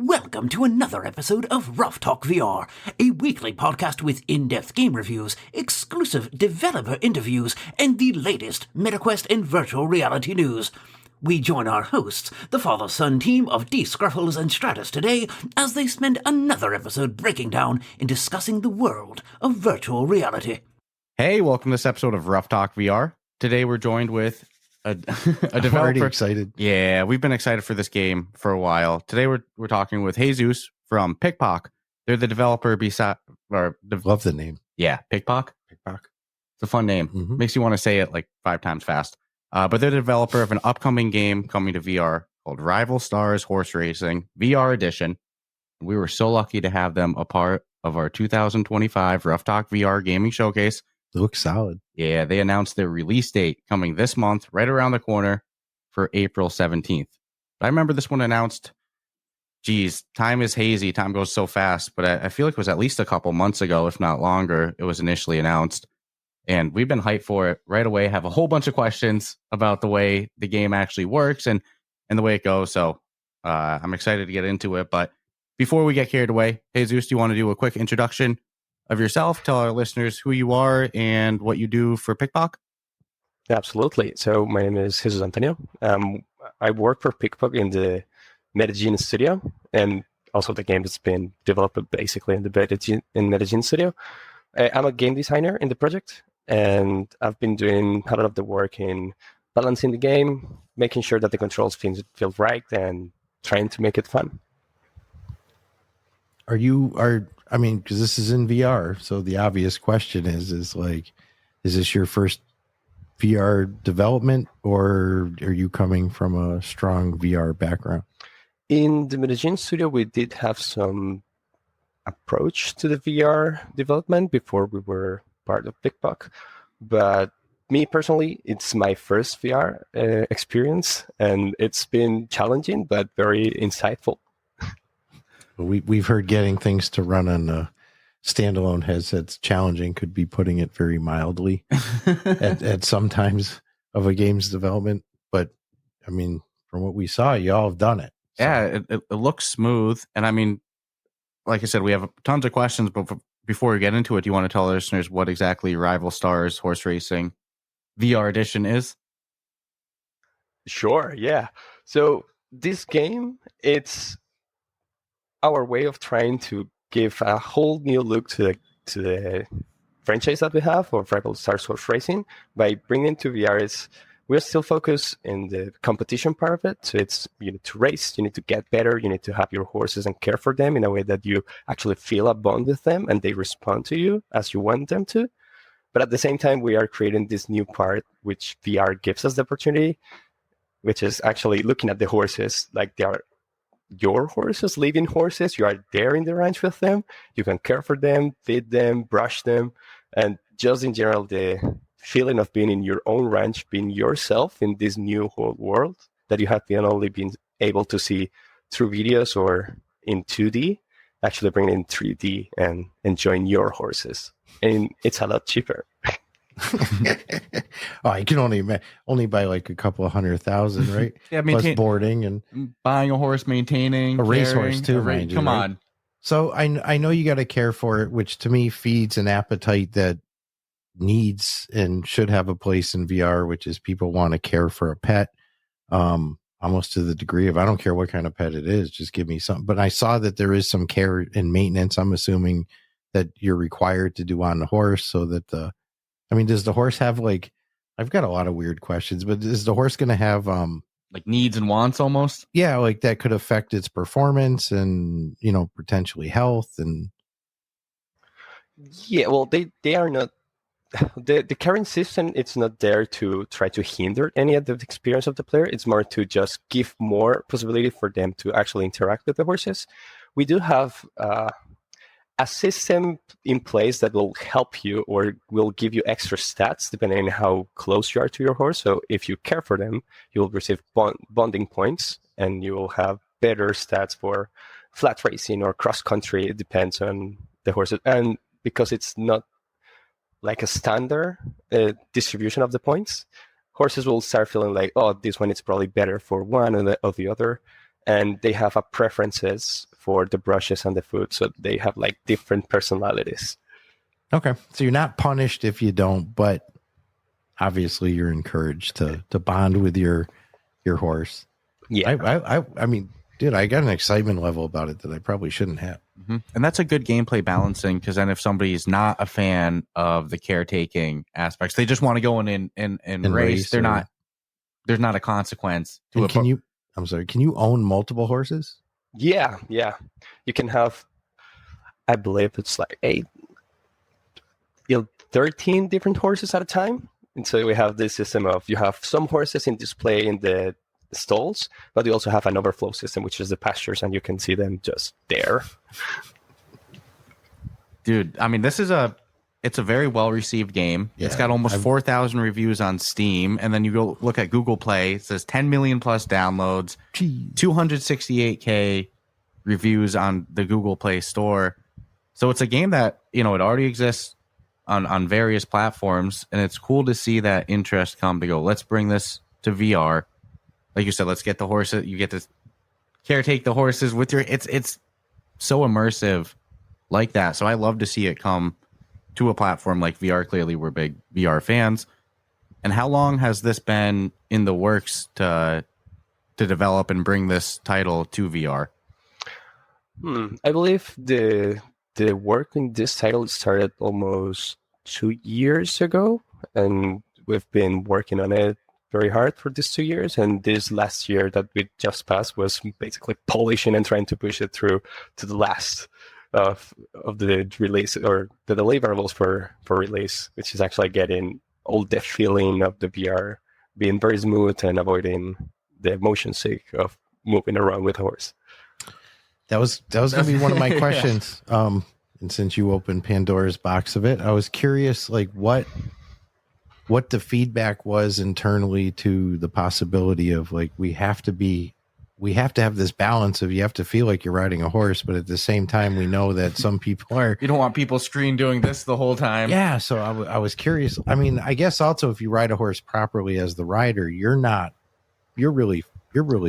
Welcome to another episode of Ruff Talk VR, a weekly podcast with in-depth game reviews, exclusive developer interviews, and the latest MetaQuest and virtual reality news. We join our hosts, the father-son team of D. Scruffles and Stratus today, as they spend another episode breaking down and discussing the world of virtual reality. Hey, welcome to this episode of Ruff Talk VR. Today we're joined with a developer. I'm already excited. Yeah, we've been excited for this game for a while. Today we're talking with Jesus from PikPok. They're the developer Love the name. Yeah, PikPok. PikPok. It's a fun name. Mm-hmm. Makes you want to say it like 5 times fast. But they're the developer of an upcoming game coming to VR called Rival Stars Horse Racing VR Edition. We were so lucky to have them a part of our 2025 Ruff Talk VR Gaming Showcase. It looks solid. Yeah, they announced their release date coming this month, right around the corner for April 17th. I remember this one announced, geez, time is hazy. Time goes so fast. But I feel like it was at least a couple months ago, if not longer, it was initially announced. And we've been hyped for it right away. Have a whole bunch of questions about the way the game actually works and the way it goes. So I'm excited to get into it. But before we get carried away, Jesus, do you want to do a quick introduction of yourself? Tell our listeners who you are and what you do for PikPok. Absolutely. So my name is Jesus Antonio. I work for PikPok in the Medellin studio, and also the game has been developed basically in the Medellin studio. I'm a game designer in the project, and I've been doing a lot of the work in balancing the game, making sure that the controls feel right, and trying to make it fun. Because this is in VR, so the obvious question is this your first VR development, or are you coming from a strong VR background? In the Medellin studio, we did have some approach to the VR development before we were part of PikPok, but me personally, it's my first VR experience, and it's been challenging but very insightful. We've heard getting things to run on a standalone headsets challenging, could be putting it very mildly at some times of a game's development. But I mean, from what we saw, y'all have done it. So. Yeah, it looks smooth. And I mean, like I said, we have tons of questions, but before we get into it, do you want to tell our listeners what exactly Rival Stars Horse Racing VR Edition is? Sure, yeah. So this game, it's our way of trying to give a whole new look to the franchise that we have of Rival Stars Horse Racing by bringing to VR. We're still focused in the competition part of it. So it's, you need to race, you need to get better, you need to have your horses and care for them in a way that you actually feel a bond with them and they respond to you as you want them to. But at the same time, we are creating this new part which VR gives us the opportunity, which is actually looking at the horses like they are your horses, living horses. You are there in the ranch with them. You can care for them, feed them, brush them, and just in general, the feeling of being in your own ranch, being yourself in this new whole world that you have only been able to see through videos or in 2D, actually bring it in 3D and enjoying your horses. And it's a lot cheaper. I can only buy like a couple of 100,000, right? Yeah, plus boarding and buying a horse, maintaining a racehorse too. Come on. So I know you got to care for it, which to me feeds an appetite that needs and should have a place in VR, which is people want to care for a pet, almost to the degree of I don't care what kind of pet it is, just give me something. But I saw that there is some care and maintenance. I'm assuming that you're required to do on the horse, so that does the horse have I've got a lot of weird questions, but is the horse going to have like needs and wants almost? Yeah, like that could affect its performance and, potentially health and. Yeah, well, they are not. The current system, it's not there to try to hinder any of the experience of the player. It's more to just give more possibility for them to actually interact with the horses. We do have a system in place that will help you or will give you extra stats depending on how close you are to your horse. So if you care for them, you will receive bonding points and you will have better stats for flat racing or cross country. It depends on the horses. And because it's not like a standard distribution of the points, horses will start feeling like, oh, this one is probably better for one or the other. and they have a preferences for the brushes and the food, so they have like different personalities. Okay, so you're not punished if you don't, but obviously you're encouraged to bond with your horse. Yeah, I mean, dude, I got an excitement level about it that I probably shouldn't have. And that's a good gameplay balancing, because then if somebody's not a fan of the caretaking aspects, they just want to go in and race. They're not. There's not a consequence to it. Can you own multiple horses? yeah. You can have, I believe it's like 13 different horses at a time. And so we have this system of, you have some horses in display in the stalls, but you also have an overflow system, which is the pastures, and you can see them just there. Dude, I mean, it's a very well received game. Yeah, it's got almost 4,000 reviews on Steam, and then you go look at Google Play. It says 10 million plus downloads, 268K reviews on the Google Play Store. So it's a game that, it already exists on various platforms, and it's cool to see that interest come to go, let's bring this to VR. Like you said, let's get the horses. You get to caretake the horses with your. It's so immersive like that. So I love to see it come to a platform like VR. Clearly, we're big VR fans. And how long has this been in the works to develop and bring this title to VR? I believe the work in this title started almost 2 years ago, and we've been working on it very hard for these 2 years. And this last year that we just passed was basically polishing and trying to push it through to the last of the release, or the deliverables for release, which is actually getting all the feeling of the VR being very smooth and avoiding the motion sick of moving around with a horse. That was going to be one of my questions. And since you opened Pandora's box of it, I was curious, like what the feedback was internally to the possibility of, like, we have to have this balance of, you have to feel like you're riding a horse, but at the same time, we know that some people are. You don't want people screen doing this the whole time. Yeah. So I was curious. I mean, I guess also if you ride a horse properly as the rider, you're really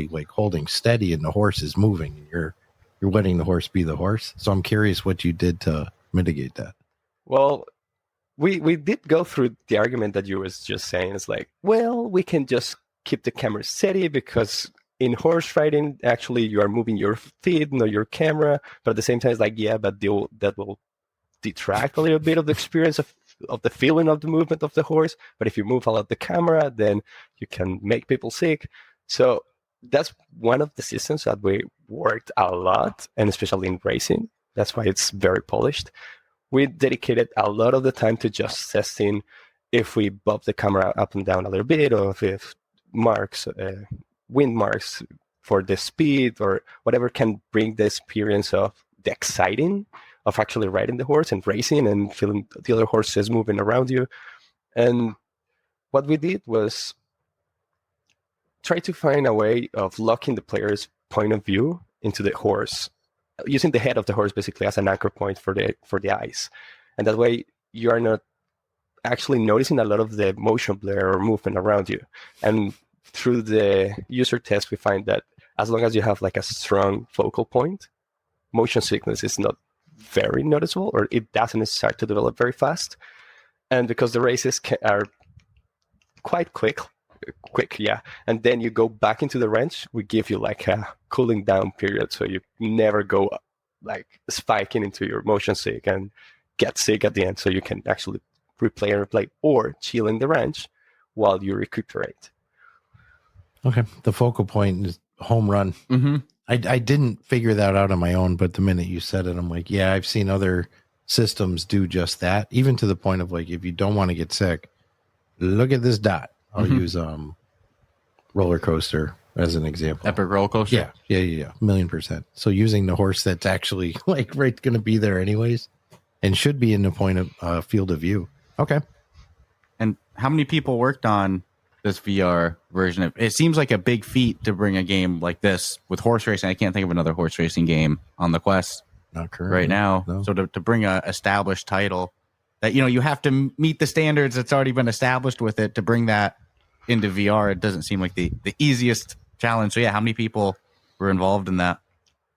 like holding steady and the horse is moving, and you're letting the horse be the horse. So I'm curious what you did to mitigate that. Well, we did go through the argument that you was just saying. It's like, well, we can just keep the camera steady, because in horse riding, actually, you are moving your feet, not your camera. But at the same time, it's like, yeah, but that will detract a little bit of the experience of the feeling of the movement of the horse. But if you move a lot the camera, then you can make people sick. So that's one of the systems that we worked a lot, and especially in racing. That's why it's very polished. We dedicated a lot of the time to just testing if we bob the camera up and down a little bit, or if wind marks for the speed or whatever can bring the experience of the exciting of actually riding the horse and racing and feeling the other horses moving around you. And what we did was try to find a way of locking the player's point of view into the horse, using the head of the horse basically as an anchor point for the eyes. And that way you are not actually noticing a lot of the motion blur or movement around you. And through the user test, we find that as long as you have like a strong focal point, motion sickness is not very noticeable, or it doesn't start to develop very fast. And because the races are quite quick, yeah. And then you go back into the range, we give you like a cooling down period, so you never go like spiking into your motion sick and get sick at the end. So you can actually replay or chill in the range while you recuperate. Okay, the focal point is home run. Mm-hmm. I didn't figure that out on my own, but the minute you said it, I'm like, yeah, I've seen other systems do just that, even to the point of like, if you don't want to get sick, look at this dot. I'll use roller coaster as an example. Epic roller coaster. Yeah, 1,000,000%. So using the horse that's actually like right going to be there anyways, and should be in the point of field of view. Okay. And how many people worked on this VR version of it? Seems like a big feat to bring a game like this with horse racing. I can't think of another horse racing game on the Quest not currently right now. No. So to bring a established title that, you have to meet the standards that's already been established with it, to bring that into VR, it doesn't seem like the easiest challenge. So yeah, how many people were involved in that?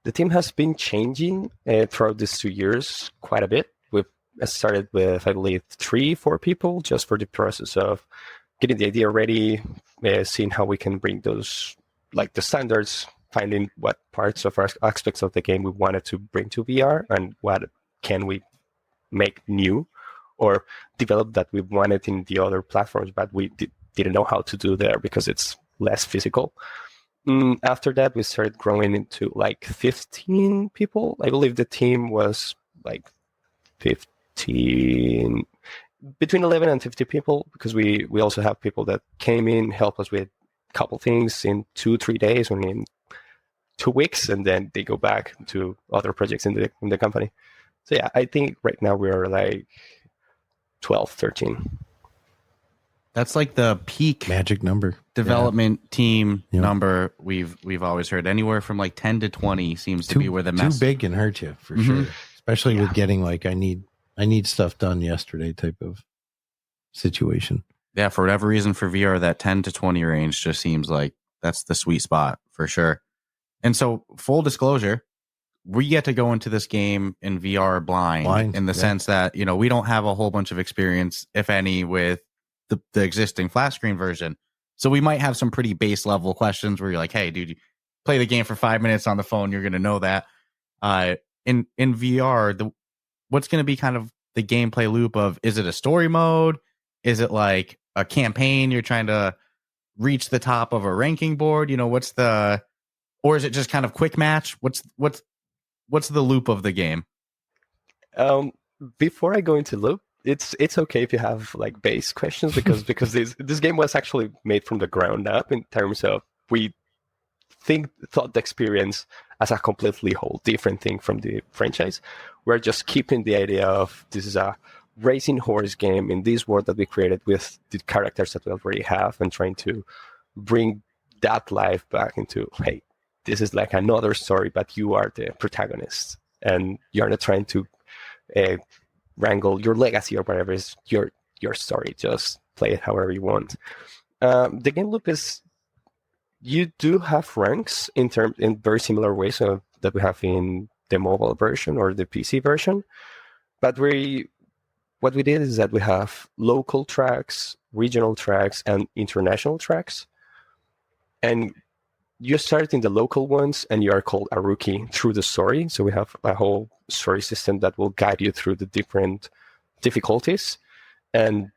The team has been changing throughout these 2 years quite a bit. We've started with, I believe, 3-4 people just for the process of getting the idea ready, seeing how we can bring those, like the standards, finding what parts of our aspects of the game we wanted to bring to VR and what can we make new or develop that we wanted in the other platforms, but we didn't know how to do there because it's less physical. After that, we started growing into like 15 people. I believe the team was like 15, between 11 and 50 people, because we also have people that came in, help us with a couple things in 2-3 days or in 2 weeks, and then they go back to other projects in the company. So yeah, I think right now we're like 12, 13. That's like the peak magic number development team number we've always heard. Anywhere from like 10 to 20 seems to be where the mess. Too big can hurt you for sure, especially with getting like I need stuff done yesterday type of situation. Yeah, for whatever reason for VR, that 10 to 20 range just seems like that's the sweet spot for sure. And so, full disclosure, we get to go into this game in VR blind in the sense that, you know, we don't have a whole bunch of experience, if any, with the existing flat screen version. So we might have some pretty base level questions where you're like, hey, dude, you play the game for 5 minutes on the phone, you're going to know that. In VR, what's going to be kind of the gameplay loop of, is it a story mode? Is it like a campaign? You're trying to reach the top of a ranking board? You know, or is it just kind of quick match? What's the loop of the game? Before I go into loop, it's okay if you have like base questions because this game was actually made from the ground up in terms of we thought the experience as a completely whole different thing from the franchise. We're just keeping the idea of this is a racing horse game in this world that we created with the characters that we already have and trying to bring that life back into, hey, this is like another story, but you are the protagonist and you're not trying to wrangle your legacy or whatever is your story. Just play it however you want. The game loop is, you do have ranks in very similar ways that we have in the mobile version or the PC version. But what we did is that we have local tracks, regional tracks, and international tracks. And you start in the local ones and you are called a rookie through the story. So we have a whole story system that will guide you through the different difficulties. And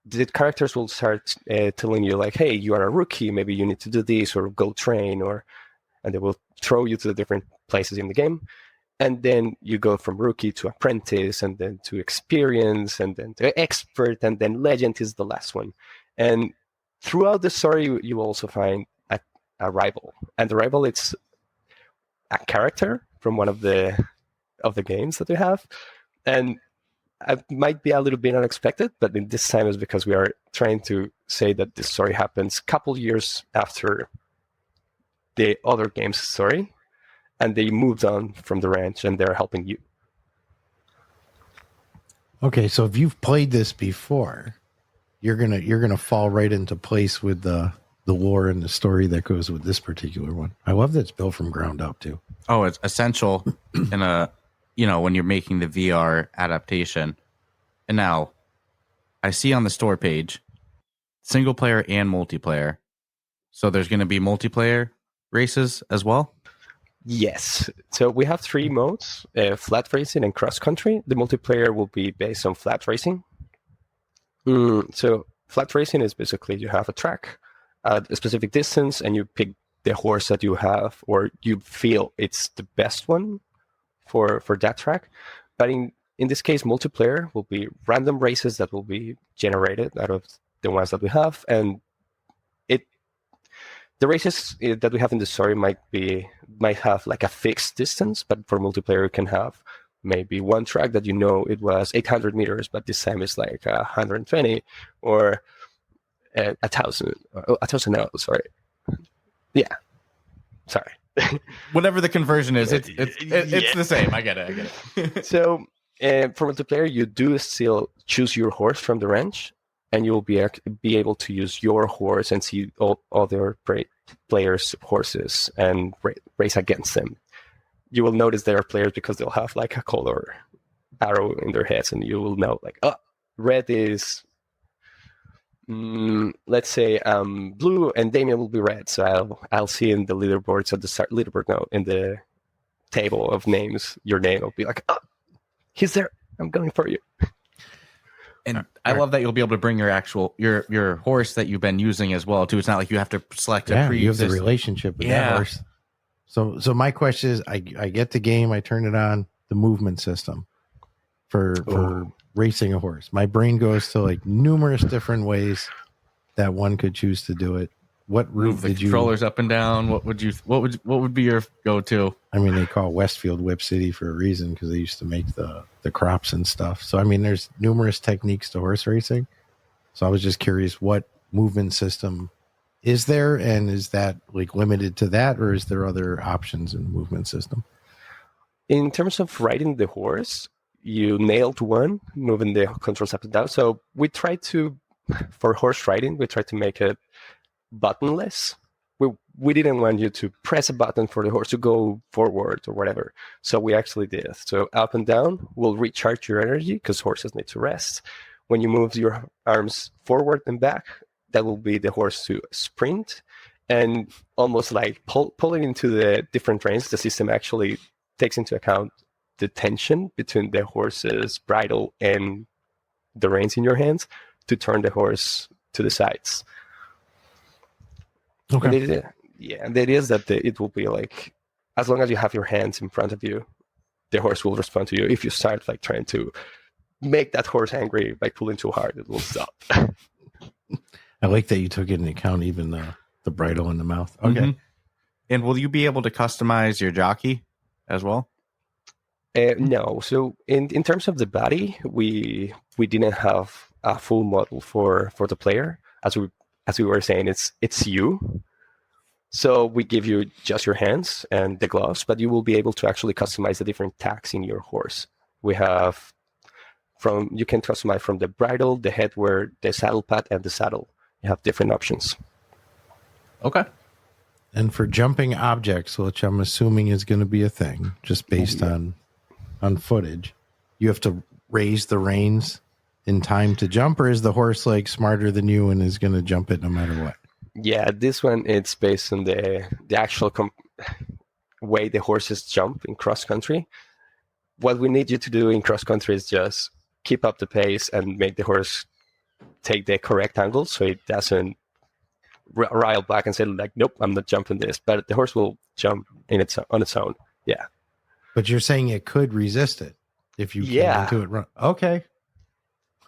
the characters will start telling you like, hey, you are a rookie, maybe you need to do this or go train, and they will throw you to the different places in the game. And then you go from rookie to apprentice and then to experience and then to expert and then legend is the last one. And throughout the story, you will also find a rival. And the rival, it's a character from one of the games that we have. And it might be a little bit unexpected, but in this time is because we are trying to say that this story happens a couple years after the other game's story, and they moved on from the ranch and they're helping you. Okay, so if you've played this before, you're gonna fall right into place with the lore and the story that goes with this particular one. I love that it's built from ground up too. Oh, it's essential in when you're making the VR adaptation. And now I see on the store page, single player and multiplayer. So there's going to be multiplayer races as well? Yes. So we have 3 modes, flat racing and cross country. The multiplayer will be based on flat racing. So flat racing is basically you have a track, a specific distance, and you pick the horse that you have or you feel it's the best one for that track. But in this case, multiplayer will be random races that will be generated out of the ones that we have. And the races that we have in the story might have like a fixed distance, but for multiplayer, you can have maybe one track that it was 800 meters, but this time it's like 120 or 1,000. 1,000 now, sorry. Yeah, sorry. Whatever the conversion is, it's the same. I get it. So for multiplayer, you do still choose your horse from the ranch, and you'll be able to use your horse and see all other players' horses and race against them. You will notice there are players because they'll have like a color arrow in their heads, and you will know like, oh, red is, let's say, blue, and Damien will be red. So I'll see in the leaderboards at the start leaderboard note in the table of names, your name will be like, oh, he's there. I'm going for you. And I love that you'll be able to bring your actual your horse that you've been using as well too. It's not like you have to select a you have the relationship with that horse. So my question is, I get the game, I turn it on, the movement system for racing a horse. My brain goes to like numerous different ways that one could choose to do it. What route did you? Controllers up and down. What would be your go-to? I mean, they call Westfield Whip City for a reason because they used to make the crops and stuff. So I mean, there's numerous techniques to horse racing. So I was just curious, what movement system is there, and is that like limited to that, or is there other options in the movement system? In terms of riding the horse, you nailed one, moving the controls up and down. So we try to, for horse riding, we try to make it buttonless. We didn't want you to press a button for the horse to go forward or whatever. So we actually did. So up and down will recharge your energy because horses need to rest. When you move your arms forward and back, that will be the horse to sprint. And almost like pulling into the different reins, the system actually takes into account the tension between the horse's bridle and the reins in your hands to turn the horse to the sides. Okay. And the idea is that it will be like, as long as you have your hands in front of you, the horse will respond to you. If you start like trying to make that horse angry by pulling too hard, it will stop. I like that you took into account even the bridle in the mouth. Okay. Mm-hmm. And will you be able to customize your jockey as well? No. So in terms of the body, we didn't have a full model for the player. As we were saying, it's you. So we give you just your hands and the gloves, but you will be able to actually customize the different tags in your horse. We have you can customize from the bridle, the headwear, the saddle pad, and the saddle. You have different options. Okay. And for jumping objects, which I'm assuming is going to be a thing, just based on footage, you have to raise the reins in time to jump, or is the horse like smarter than you and is going to jump it no matter what? Yeah, this one, it's based on the actual way the horses jump in cross country. What we need you to do in cross country is just keep up the pace and make the horse take the correct angle so it doesn't rile back and say like, nope, I'm not jumping this. But the horse will jump on its own. Yeah. But you're saying it could resist it if you came into it run. Okay.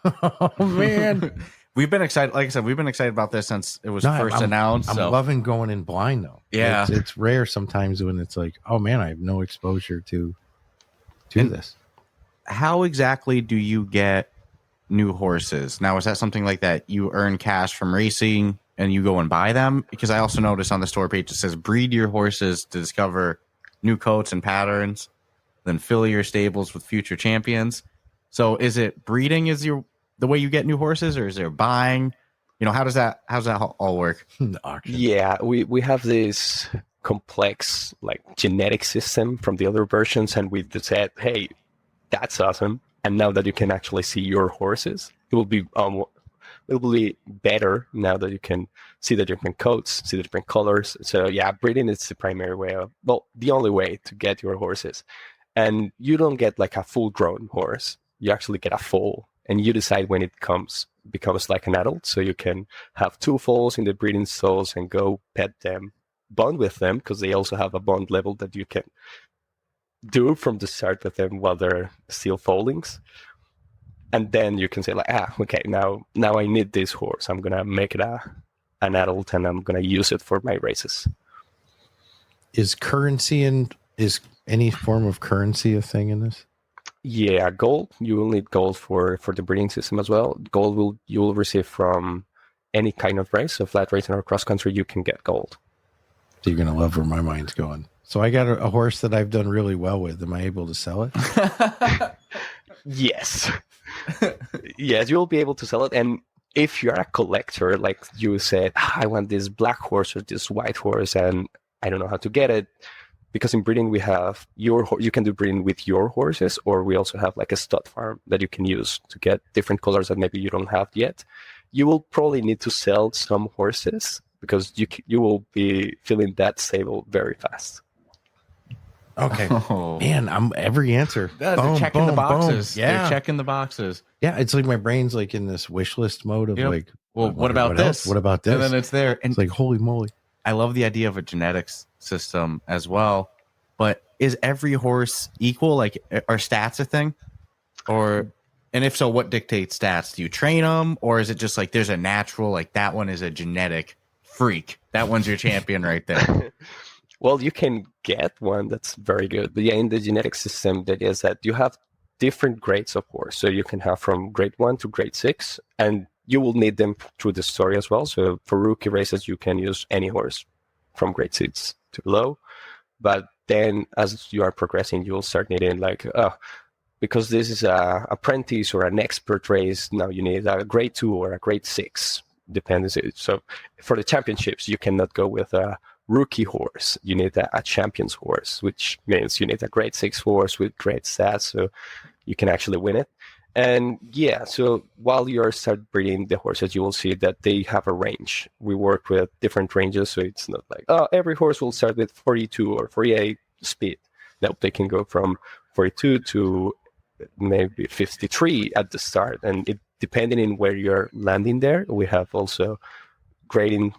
Oh man. We've been excited. Like I said, we've been excited about this since it was first announced. I'm loving going in blind though. Yeah. It's rare sometimes when it's like, oh man, I have no exposure to this. How exactly do you get new horses? Now, is that something like that you earn cash from racing and you go and buy them? Because I also noticed on the store page, it says breed your horses to discover new coats and patterns, then fill your stables with future champions. So is it breeding the way you get new horses, or is there buying? You know, how's that all work? Auction. Yeah, we have this complex like genetic system from the other versions, and we just said, hey, that's awesome. And now that you can actually see your horses, it will be better now that you can see the different coats, see the different colors. So yeah, breeding is the primary way the only way to get your horses. And you don't get like a full grown horse. You actually get a foal, and you decide when it becomes like an adult. So you can have 2 foals in the breeding stalls and go pet them, bond with them, because they also have a bond level that you can do from the start with them while they're still foalings. And then you can say like, okay, now I need this horse. I'm going to make it an adult, and I'm going to use it for my races. Is any form of currency a thing in this? Yeah, gold. You will need gold for the breeding system as well. Gold you will receive from any kind of race, so flat racing or cross country. You can get gold. So you're gonna love where my mind's going. So I got a horse that I've done really well with. Am I able to sell it? Yes. Yes, you will be able to sell it, and if you're a collector, like you said, I want this black horse or this white horse, and I don't know how to get it, because in breeding we have you can do breeding with your horses, or we also have like a stud farm that you can use to get different colors that maybe you don't have yet. You will probably need to sell some horses because you will be filling that stable very fast. Okay. Oh. Man, I'm every answer. They're Boom, checking the boom, boxes. boom. Yeah. They're checking the boxes. Yeah, it's like my brain's like in this wish list mode of Yep. like, Well, what about this? else? What about this? And then it's there. And it's like, holy moly. I love the idea of a genetics system as well. But is every horse equal? Like, are stats a thing? And if so, what dictates stats? Do you train them? Or is it just like there's a natural, like that one is a genetic freak? That one's your champion right there. Well, you can get one that's very good. But yeah, in the genetic system, that is that you have different grades of horse. So you can have from grade 1 to grade 6, and you will need them through the story as well. So for rookie races, you can use any horse from grade 6 to below. But then as you are progressing, you will start needing like, because this is a apprentice or an expert race, now you need a grade 2 or a grade 6, depends. So for the championships, you cannot go with a rookie horse. You need a champion's horse, which means you need a grade 6 horse with great stats, so you can actually win it. And yeah, so while you start breeding the horses, you will see that they have a range. We work with different ranges, so it's not like, every horse will start with 42 or 48 speed. No, they can go from 42 to maybe 53 at the start. And it, depending on where you're landing there, we have also grading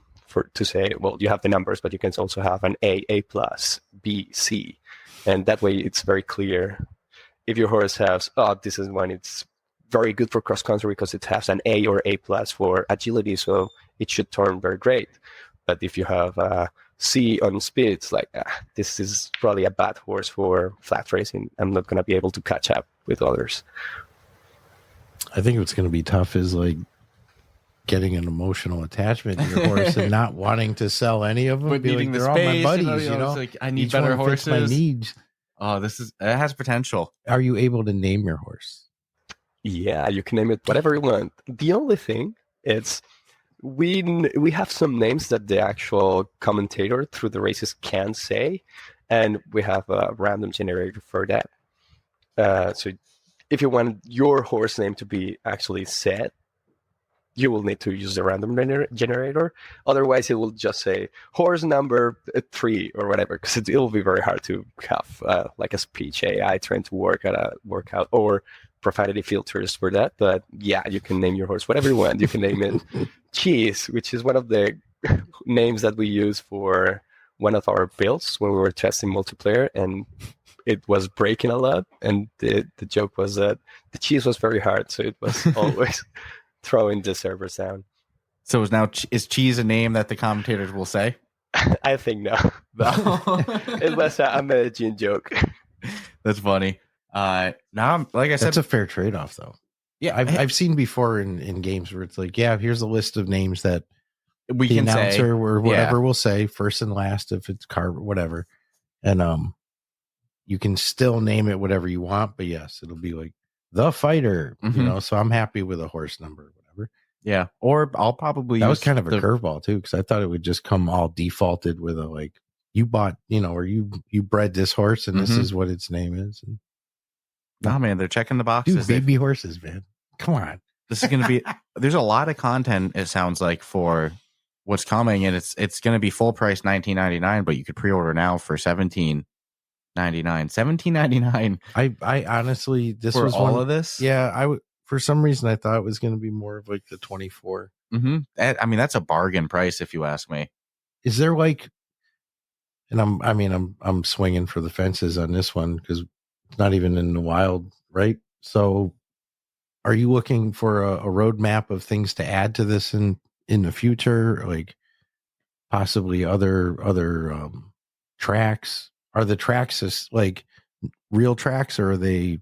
to say, well, you have the numbers, but you can also have an A plus, B, C. And that way it's very clear. If your horse has, this is one, it's very good for cross country because it has an A or A plus for agility, so it should turn very great. But if you have a C on speed, it's like, this is probably a bad horse for flat racing. I'm not going to be able to catch up with others. I think what's going to be tough is like getting an emotional attachment to your horse and not wanting to sell any of them. But needing like, the they're space, all my buddies, you know? It's like, I need Each better one fits horses. my needs. Oh, it has potential. Are you able to name your horse? Yeah, you can name it whatever you want. The only thing is we have some names that the actual commentator through the races can say, and we have a random generator for that. So if you want your horse name to be actually said, you will need to use the random generator. Otherwise, it will just say horse number 3 or whatever, because it will be very hard to have like a speech AI trying to work out or profanity filters for that. But yeah, you can name your horse whatever you want. You can name it Cheese, which is one of the names that we use for one of our builds when we were testing multiplayer, and it was breaking a lot. And the joke was that the cheese was very hard, so it was always throwing the servers down. So is Cheese a name that the commentators will say? I think no. It was a Medellin joke. That's funny. Now, like I said, That's a fair trade-off, though. Yeah, I've seen before in games where it's like, yeah, here's a list of names that we the can announcer say, or whatever will say, first and last if it's car whatever, and you can still name it whatever you want, but yes, it'll be like the fighter, you know. So I'm happy with a horse number or whatever. Yeah, or I'll probably that was kind of a curveball too, because I thought it would just come all defaulted with a like you bought, you know, or you bred this horse and this is what its name is. And, no, man, they're checking the boxes. Dude, baby horses, man. Come on. This is going to be. There's a lot of content. It sounds like for what's coming, and it's going to be full price $19.99, but you could pre-order now for $17.99. $17.99. I honestly, this for was all of this. Yeah, I would. For some reason, I thought it was going to be more of like the 24. I mean, that's a bargain price if you ask me. Is there like, and I'm swinging for the fences on this one because it's not even in the wild, right? So, are you looking for a roadmap of things to add to this in the future, like possibly other tracks? Are the tracks just like real tracks, or are they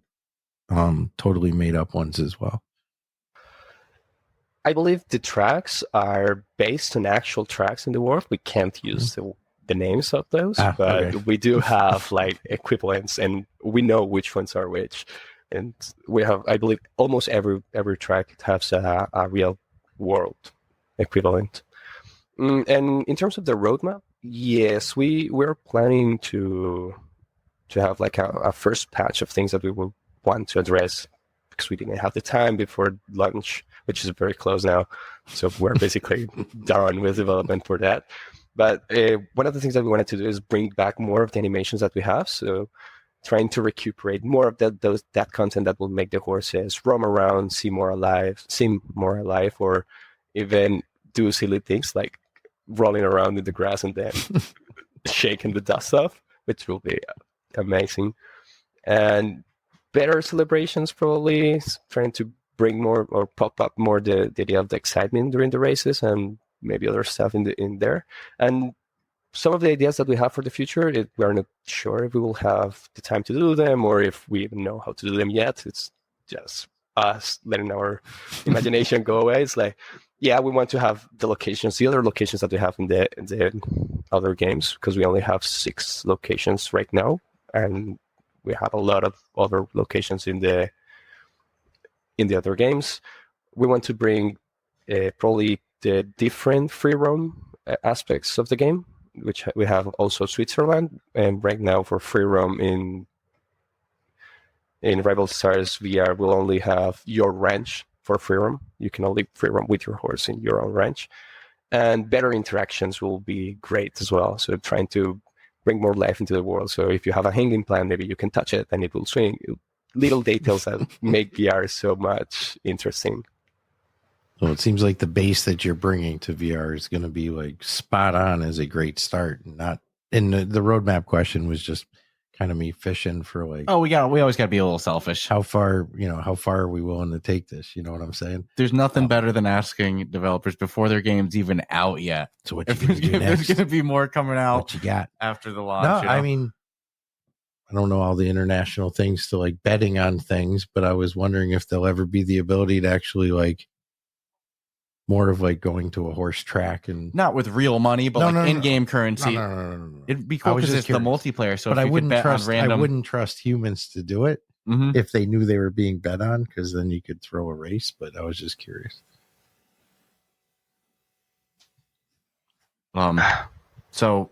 totally made up ones as well? I believe the tracks are based on actual tracks in the world. We can't use the names of those, but okay. We do have like equivalents, and we know which ones are which. And we have, I believe, almost every track has a real world equivalent. And in terms of the roadmap, yes, we're planning to have like a first patch of things that we will want to address, because we didn't have the time before launch, which is very close now. So we're basically done with development for that. But one of the things that we wanted to do is bring back more of the animations that we have. So trying to recuperate more of that content that will make the horses roam around, seem more alive, or even do silly things like rolling around in the grass and then shaking the dust off, which will be amazing. And better celebrations, probably trying to bring more or pop up more the idea of the excitement during the races, and maybe other stuff in there. And some of the ideas that we have for the future, we are not sure if we will have the time to do them or if we even know how to do them yet. It's just us letting our imagination go away. It's like, yeah, we want to have the other locations that we have in the other games, because we only have 6 locations right now, and we have a lot of other locations in the other games. We want to bring probably the different free roam aspects of the game, which we have also Switzerland, and right now for free roam in Rival Stars VR, we'll only have your ranch for free roam. You can only free roam with your horse in your own ranch, and better interactions will be great as well. So trying to bring more life into the world. So if you have a hanging plant, maybe you can touch it and it will swing. Little details that make VR so much interesting. So it seems like the base that you're bringing to VR is going to be like spot on as a great start. And the roadmap question was just kind of me fishing for like, we always got to be a little selfish. how far are we willing to take this? You know what I'm saying? There's nothing better than asking developers before their game's even out yet. So what If you gonna do there's next? going to be more coming out What you got? after the launch. No, you know? I mean, I don't know all the international things to like betting on things, but I was wondering if there'll ever be the ability to actually like more of like going to a horse track and not with real money, but in-game currency. No. It'd be cool because it's the multiplayer. So but if I you wouldn't could bet trust. on random, I wouldn't trust humans to do it if they knew they were being bet on, because then you could throw a race. But I was just curious. So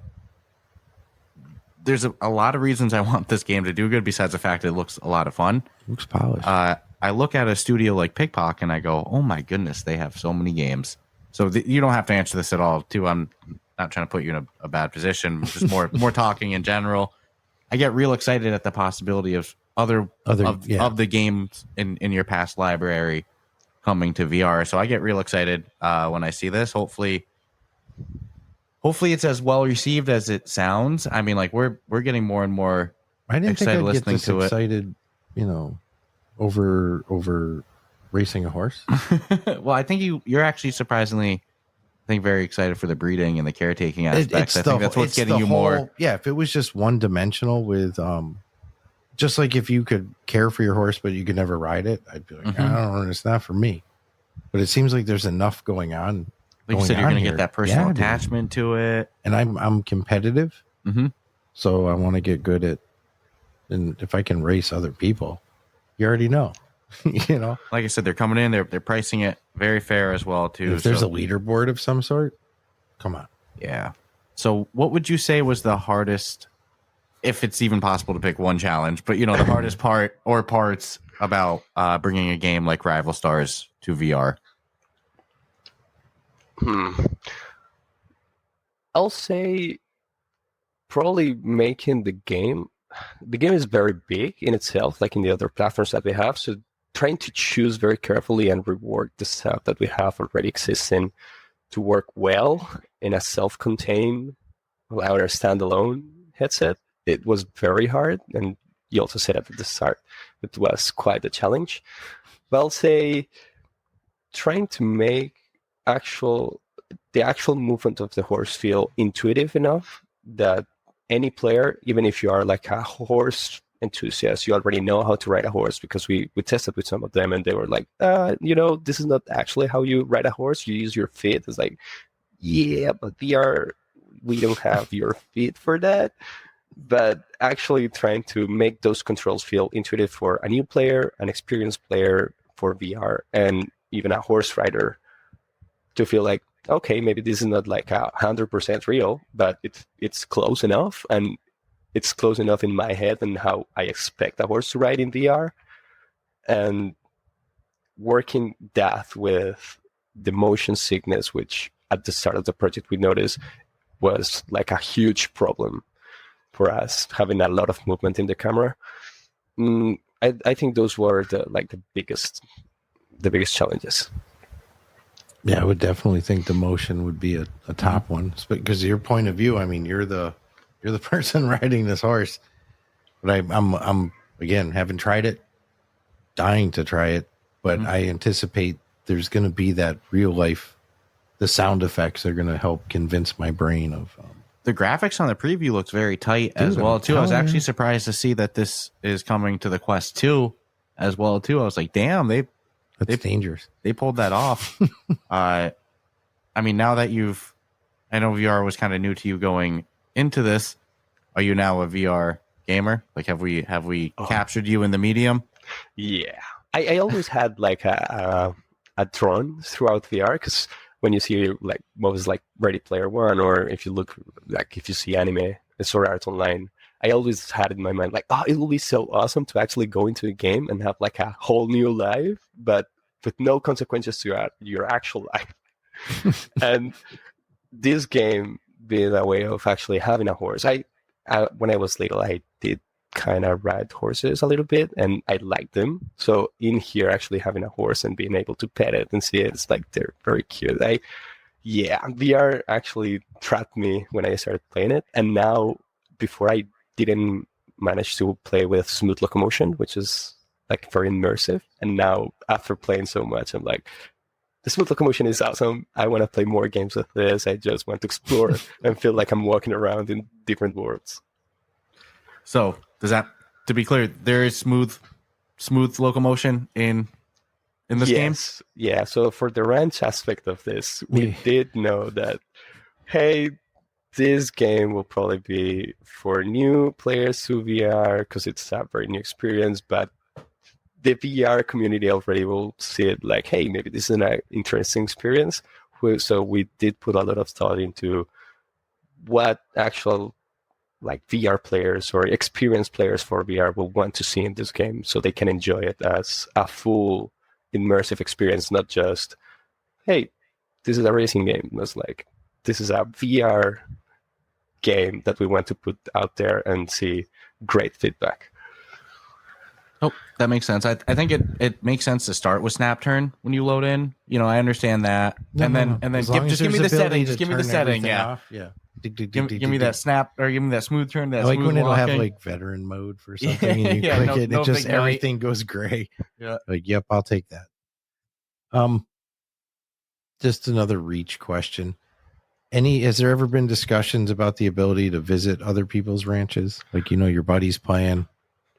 there's a lot of reasons I want this game to do good, besides the fact that it looks a lot of fun. It looks polished. I look at a studio like PikPok and I go, oh my goodness, they have so many games. So you don't have to answer this at all, too. I'm not trying to put you in a bad position. Just more talking in general. I get real excited at the possibility of other of the games in your past library coming to VR. So I get real excited when I see this. Hopefully it's as well received as it sounds. I mean, like we're getting more and more I didn't excited think I'd listening get this excited, over racing a horse. Well, I think you're actually surprisingly, very excited for the breeding and the caretaking aspects. I think that's what's getting you more. Yeah, if it was just one dimensional with just like if you could care for your horse but you could never ride it, I'd be like, I don't know, it's not for me. But it seems like there's enough going on. Like you said, you're going to get that personal attachment to it. And I'm competitive. So I want to get good at, and if I can race other people, you already know. Like I said, they're coming in, they're pricing it very fair as well too. If there's a leaderboard of some sort, come on. Yeah. So what would you say was the hardest, if it's even possible to pick one challenge, but the hardest part or parts about bringing a game like Rival Stars to VR? I'll say probably making the game. The game is very big in itself, like in the other platforms that we have. So trying to choose very carefully and reward the stuff that we have already existing to work well in a self-contained, without a standalone headset, it was very hard. And you also said at the start, it was quite a challenge. But I'll say trying to make the actual movement of the horse feel intuitive enough that any player, even if you are like a horse enthusiast, you already know how to ride a horse, because we tested with some of them and they were like, this is not actually how you ride a horse. You use your feet. It's like, yeah, but we don't have your feet for that. But actually trying to make those controls feel intuitive for a new player, an experienced player for VR, and even a horse rider to feel like, okay, maybe this is not like 100% real, but it's close enough, and it's close enough in my head and how I expect a horse to ride in VR. And working that with the motion sickness, which at the start of the project we noticed was like a huge problem for us, having a lot of movement in the camera. I think those were the biggest challenges. Yeah, I would definitely think the motion would be a top one, because your point of view. I mean, you're the person riding this horse, but I'm again, haven't tried it, dying to try it, but I anticipate there's going to be that real life. The sound effects are going to help convince my brain of. The graphics on the preview looks very tight as well too. I was actually surprised to see that this is coming to the Quest 2 as well too. I was like, damn, that's dangerous. They pulled that off. I mean, now that I know VR was kind of new to you going into this. Are you now a VR gamer? Like, have we captured you in the medium? Yeah, I always had like a drawn throughout VR, because when you see like movies like Ready Player One, or if you see anime, Sword Art Online, I always had in my mind like, it will be so awesome to actually go into a game and have like a whole new life, but with no consequences to your actual life. And this game being a way of actually having a horse. I when I was little, I did kind of ride horses a little bit, and I liked them. So in here, actually having a horse and being able to pet it and see it, it's like they're very cute. VR actually trapped me when I started playing it, and now before I didn't manage to play with smooth locomotion, which is like very immersive, and now after playing so much, I'm like, the smooth locomotion is awesome. I want to play more games with this. I just want to explore and feel like I'm walking around in different worlds. So does that, to be clear, there is smooth locomotion in this game? Yeah. So for the ranch aspect of this, we did know that, hey, this game will probably be for new players to VR because it's a very new experience, but the VR community already will see it like, hey, maybe this is an interesting experience. So we did put a lot of thought into what actual like VR players or experienced players for VR will want to see in this game, so they can enjoy it as a full immersive experience, not just, hey, this is a racing game. It's like, this is a VR game that we want to put out there and see great feedback. Oh, that makes sense. I think it makes sense to start with snap turn when you load in. You know, I understand that. And then just give me the setting. Just give me the setting. Yeah. Yeah. Give me that snap, or give me that smooth turn. That like smooth when it'll walking. have like veteran mode for something, and you click it, and just everything goes gray. Yeah. Like, yep, I'll take that. Just another reach question. Has there ever been discussions about the ability to visit other people's ranches? Like, your buddy's playing.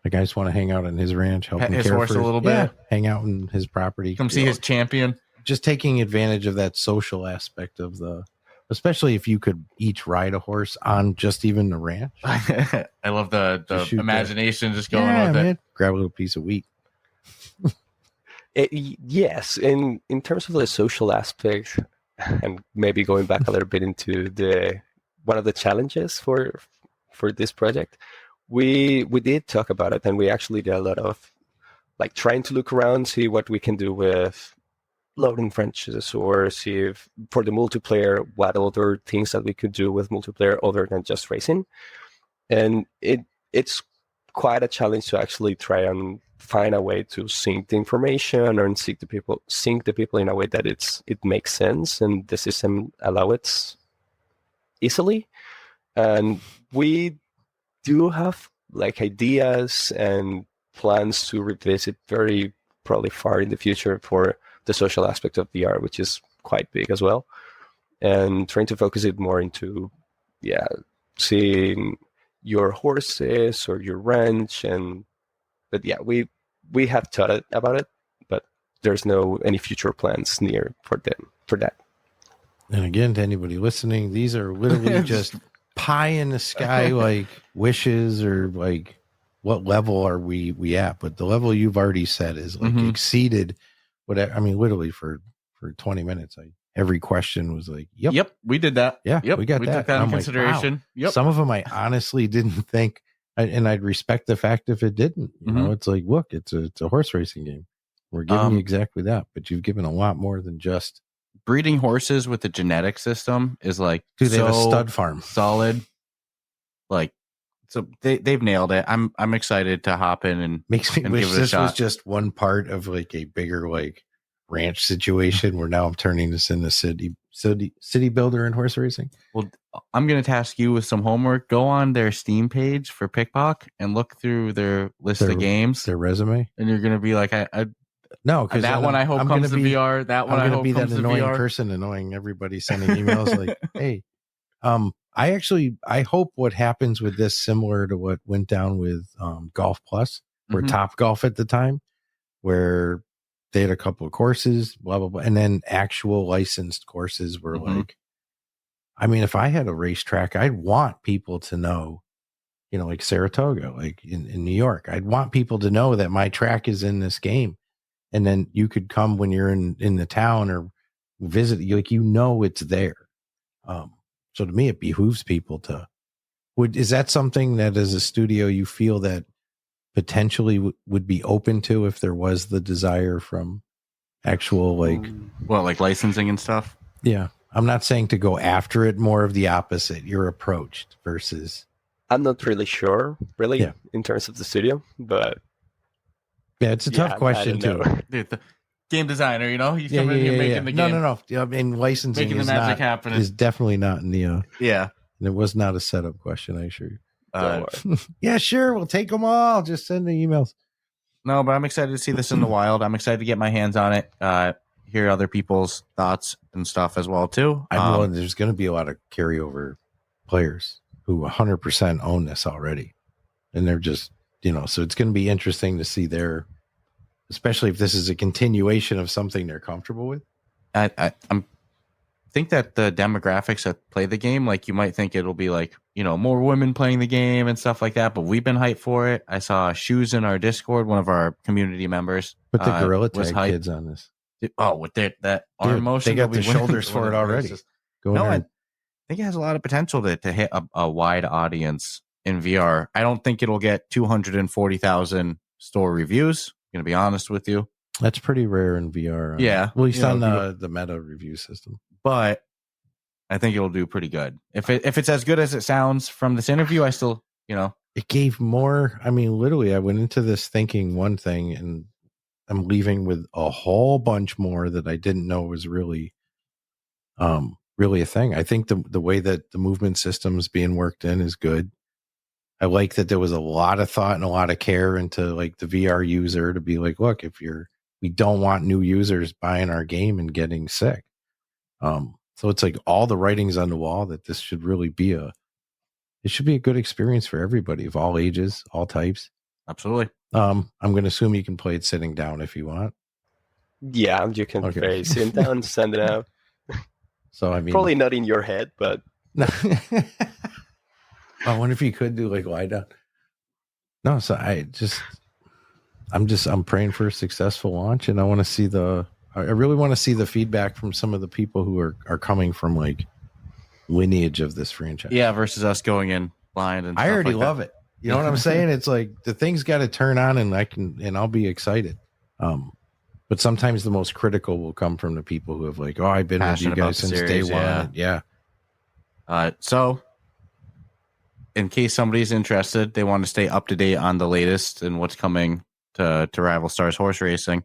Like, I just want to hang out on his ranch, help him his care horse for a little bit, hang out in his property, come see his champion. Just taking advantage of that social aspect of especially if you could each ride a horse on just even the ranch. I love the imagination just going with it. Grab a little piece of wheat. Yes, in terms of the social aspect, and maybe going back a little bit into one of the challenges for this project, we did talk about it, and we actually did a lot of like trying to look around, see what we can do with loading franchises, or see if for the multiplayer, what other things that we could do with multiplayer other than just racing. And it's quite a challenge to actually try and find a way to sync the information or sync the people in a way that it makes sense and the system allow it easily. And we do have like ideas and plans to revisit very probably far in the future for the social aspect of VR, which is quite big as well, and trying to focus it more into seeing your horses or your ranch. But we have thought about it, but there's no any future plans near for that. And again, to anybody listening, these are literally just pie in the sky like wishes, or like what level are we at? But the level you've already said is like exceeded what I mean. Literally for 20 minutes, I every question was like, yep, we did that. Yeah, yep, we got that. took that in I'm like, consideration. wow. Yep. Some of them I honestly didn't think, and I'd respect the fact if it didn't. You know, it's like, look, it's a horse racing game. We're giving you exactly that, but you've given a lot more than just breeding horses with the genetic system is like, dude, they have a stud farm, solid. Like, so they've nailed it. I'm excited to hop in and makes me and wish give it a this shot. was just one part of like a bigger like ranch situation where now I'm turning this into city builder and horse racing. Well, I'm going to task you with some homework. Go on their Steam page for PikPok and look through their list of games, their resume, and you're going to be like, no, because that one I hope comes to VR. That one I hope be comes that to annoying VR. person annoying everybody sending emails like, hey, I hope what happens with this similar to what went down with Golf Plus or Top Golf at the time, where they had a couple of courses, blah blah blah, and then actual licensed courses were like, I mean, if I had a racetrack, I'd want people to know, you know, like Saratoga, like in New York, I'd want people to know that my track is in this game. And then you could come when you're in the town or visit, like, you know, it's there. So to me, it behooves people to, is that something that as a studio you feel that potentially would be open to if there was the desire from actual, like, well, like licensing and stuff? Yeah. I'm not saying to go after it, more of the opposite. You're approached versus. I'm not really sure, really, in terms of the studio, but. Yeah, it's a tough question too. Dude, the game designer, you know, he's coming in here making the game. No. I mean, licensing making the magic happen is definitely not in the. And it was not a setup question, I assure you. Yeah, sure, we'll take them all. Just send the emails. No, but I'm excited to see this in the wild. I'm excited to get my hands on it. Hear other people's thoughts and stuff as well too. There's going to be a lot of carryover players who 100% own this already, and they're just, you know, so it's going to be interesting to see especially if this is a continuation of something they're comfortable with. I'm think that the demographics that play the game, like, you might think it'll be like, you know, more women playing the game and stuff like that, but we've been hyped for it. I saw Shoes in our Discord, one of our community members. Put the Gorilla Tag kids on this. Oh, with that arm motion, they got the shoulders for it already. I think it has a lot of potential to hit a wide audience in VR. I don't think it'll get 240,000 store reviews. I'm gonna be honest with you. That's pretty rare in VR. At least on the meta review system. But I think it'll do pretty good. If it's as good as it sounds from this interview, I still, you know, it gave more. I mean, literally, I went into this thinking one thing, and I'm leaving with a whole bunch more that I didn't know was really a thing. I think the way that the movement system's being worked in is good. I like that there was a lot of thought and a lot of care into, like, the VR user to be like, look, we don't want new users buying our game and getting sick. So it's like all the writings on the wall that this should really be it should be a good experience for everybody of all ages, all types. Absolutely. I'm going to assume you can play it sitting down if you want. Yeah, you can play sitting down, stand it out. So, I mean, probably not in your head, but I wonder if you could do like lie down. No, so I'm praying for a successful launch, and I want to see I really want to see the feedback from some of the people who are coming from, like, lineage of this franchise. Yeah, versus us going in blind. And I already love it. You know what I'm saying? It's like the thing's got to turn on, and I'll be excited. But sometimes the most critical will come from the people who have, like, oh, I've been passionate with you guys since series, day one. Yeah. So in case somebody's interested, they want to stay up to date on the latest and what's coming to Rival Stars Horse Racing.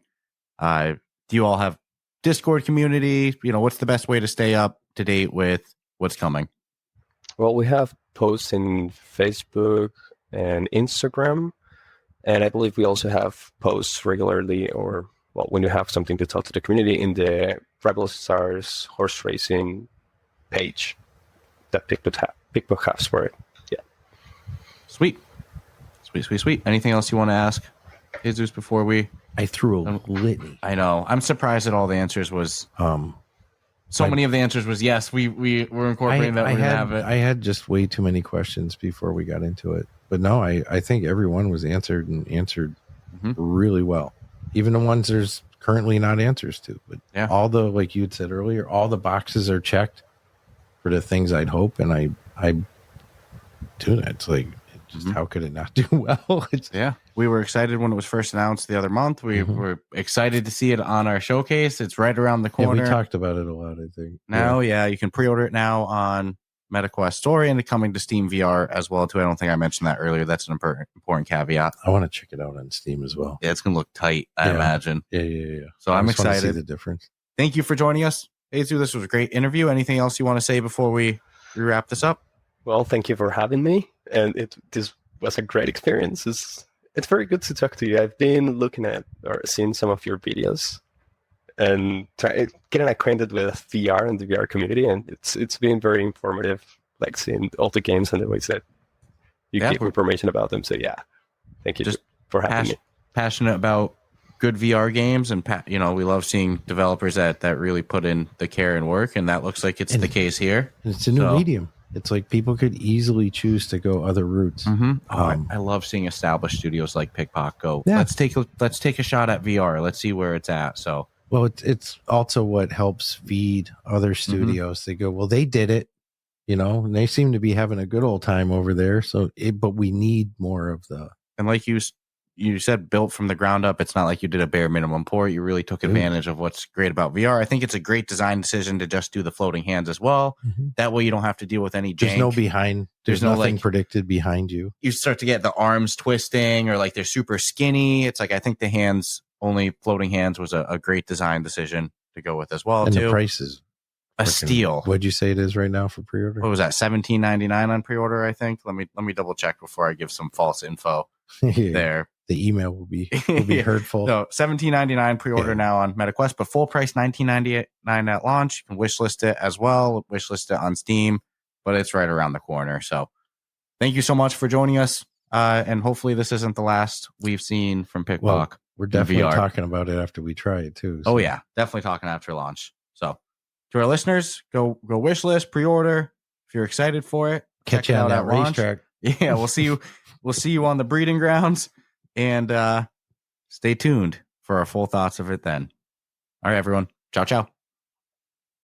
Do you all have Discord community? You know, what's the best way to stay up to date with what's coming? Well, we have posts in Facebook and Instagram, and I believe we also have posts regularly, or when you have something to talk to the community, in the Rival Stars Horse Racing page that PikPok has for it. Yeah. Sweet. Anything else you want to ask, Jesus, before we? I threw a litany. I know. I'm surprised that all the answers was. Many of the answers was yes. We were incorporating that. We're gonna have it. I had just way too many questions before we got into it, but no, I think everyone was answered really well. Even the ones there's currently not answers to. But Yeah. all the, like you had said earlier, all the boxes are checked for the things I'd hope, and I do that. It's like, just how could it not do well? Yeah, we were excited when it was first announced the other month. We were excited to see it on our showcase. It's right around the corner. Yeah, we talked about it a lot, I think. Now, yeah, you can pre-order it now on MetaQuest Store and coming to Steam VR as well too. I don't think I mentioned that earlier. That's an important caveat. I want to check it out on Steam as well. Yeah, it's gonna look tight, I imagine. Yeah. So I'm excited to see the difference. Thank you for joining us, Jesus. This was a great interview. Anything else you want to say before we wrap this up? Well, thank you for having me, and this was a great experience. It's very good to talk to you. I've been looking at or seeing some of your videos and getting acquainted with VR and the VR community, and it's been very informative, like seeing all the games and the ways that you give information about them. So yeah, thank you for having me. Passionate about good VR games, and we love seeing developers that really put in the care and work, and that looks like it's the case here. It's a new medium. It's like people could easily choose to go other routes. I love seeing established studios like PikPok go. Yeah. Let's take a shot at VR. Let's see where it's at. So, well, it's also what helps feed other studios. They go, well, they did it, and they seem to be having a good old time over there. So, but we need more of the. And like you said, built from the ground up. It's not like you did a bare minimum port. You really took advantage of what's great about VR. I think it's a great design decision to just do the floating hands as well. That way you don't have to deal with any jank. There's nothing predicted behind you. You start to get the arms twisting or like they're super skinny. It's like, I think the only floating hands was a great design decision to go with as well. And too. The price is a steal. What'd you say it is right now for pre-order? What was that? $17.99 on pre-order, I think. Let me double check before I give some false info there. The email will be hurtful. No, $17.99 pre-order now on MetaQuest, but full price $19.99 at launch. You can wishlist it as well. Wishlist it on Steam, but it's right around the corner. So thank you so much for joining us. And hopefully this isn't the last we've seen from PikPok. Well, we're definitely talking about it after we try it too. So. Oh yeah, definitely talking after launch. So to our listeners, go wishlist, pre-order. If you're excited for it, catch you on that racetrack. Yeah, we'll see you. We'll see you on the breeding grounds. And stay tuned for our full thoughts of it then. All right, everyone. Ciao, ciao.